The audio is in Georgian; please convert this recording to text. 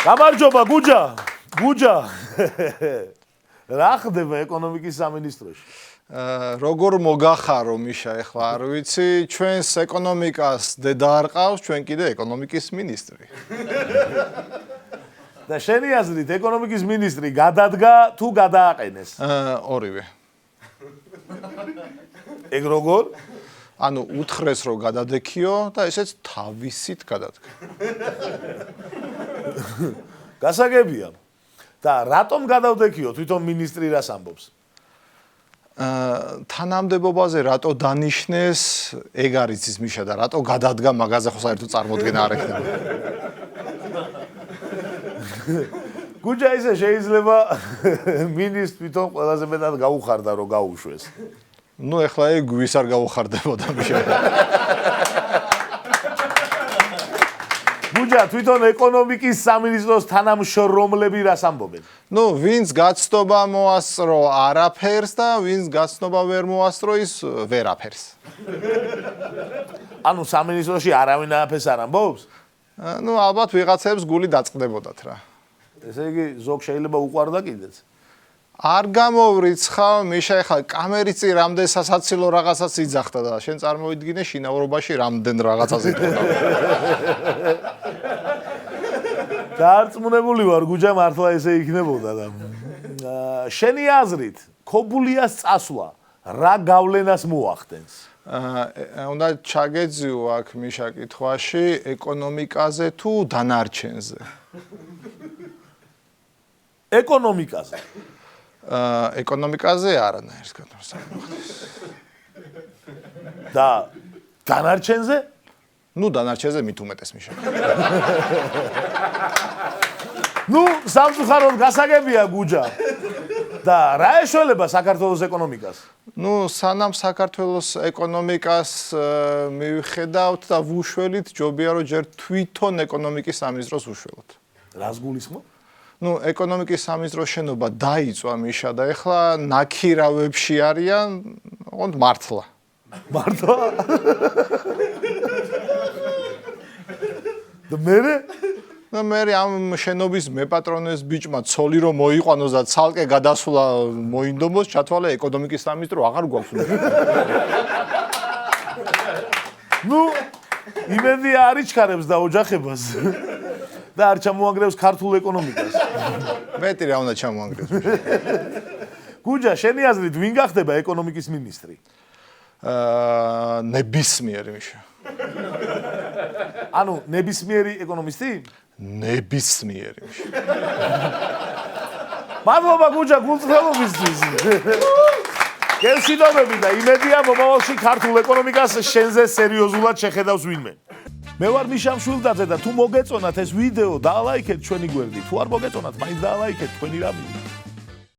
გამარჯობა გუჯა. რა ხდება ეკონომიკის სამინისტროში? როგორ მოგახარო მიშა ეხლა არ ვიცი ჩვენს ეკონომიკას დედა არ ყავს ჩვენ კიდე ეკონომიკის მინისტრი. და შენი აზრით ეკონომიკის მინისტრი გადადგა თუ გადააყენეს? ორივე. ეგ როგორ? ანუ უთხრეს რომ გადადექიო და ესეც თავისით გადადგა. გასაგებია. და რატომ გადავდექიო თვითონ მინისტრი რას ამბობს? თანამდებობაზე რატო დანიშნეს ეგ არის ის მიშა და რატო გადადგა მაგაზე ხო საერთოდ წარმოდგენა არ ექნება. გუჯა ისე შეიძლება მინისტრს თვითონ ყველაზე მეტად გაუხარდა რომ გაუშვეს. ნუ ეხლა ეგ ვის არ გაუხარდებოდა მიშა. გუჯა თვითონ ეკონომიკის სამინისტროს თანამშრომლები რას ამბობენ? ნუ ვინც გაცნობა მოასწრო არაფერს და ვინც გაცნობა ვერ მოასწრო ის ვერაფერს. ანუ სამინისტროში არავინ არაფერს არ ამბობს? ნუ ალბათ ვიღაცებს გული დაწყდებოდათ რა. ესე იგი ზოგ შეიძლება უყვარდა კიდეც. არ გამოვრიცხავ მიშა ეხლა კამერის წინ რამდენ სასაცილო რაღაცას იძახდა და შენ წარმოვიდგინე შინაურობაში რამდენ რაღაცას იტყოდა. დარწმუნებული ვარ გუჯა მართლა ესე იქნებოდა და შენი აზრით ქობულიას წასვლა რა გავლენას მოახდენს? უნდა ჩაგეძიო აქ მიშა კითხვაში ეკონომიკაზე თუ დანარჩენზე? ეკონომიკაზე. ეკონომიკაზე არანაირს გადმოსახვდეს. და დანარჩენზე? ნუ დანარჩენზე მით უმეტეს მიშა. ნუ სამწუხაროდ გასაგებია გუჯა. და რა ეშველება საქართველოს ეკონომიკას? ნუ სანამ საქართველოს ეკონომიკას მივხედავთ და ვუშველით ჯობია რომ ჯერ თვითონ ეკონომიკის სამინისტროს უშველოთ. რას გულისხმობ? ნუ ეკონომიკის სამინისტროს შენობა დაიწვა მიშა და ეხლა ნაქირავებში არიან, ოღონდ მართლა. მართლა? და მერე? და მე ამ შენობის მეპატრონეს ბიჭმა ცოლი რომ მოიყვანოს და ცალკე გადასვლა მოინდომოს, ჩათვალე ეკონომიკის სამინისტრო აღარ გვაქვს. ნუ იმედი არ იჩქარებს და ოჯახებას. და არ ჩამოანგრევს ქართულ ეკონომიკას. მეტი რა უნდა ჩამოანგრევს. გუჯა, შენი აზრით ვინ გახდება ეკონომიკის მინისტრი? ნებისმიერი მიშა. ანუ ნებისმიერი ეკონომისტი? ნებისმიერი მიშა. მადლობა გუჯა გულწრფელობისთვის. გელშიდობები და იმედია მომავალში ქართულ ეკონომიკას შენზე სერიოზულად შეხედავს ვინმე. მე ვარ მიშა მშვილდაძე და თუ მოგეწონათ ეს ვიდეო, დაალაიქეთ ჩვენი გვერდი. თუ არ მოგეწონათ, მაინც დაალაიქეთ თქვენი რამე.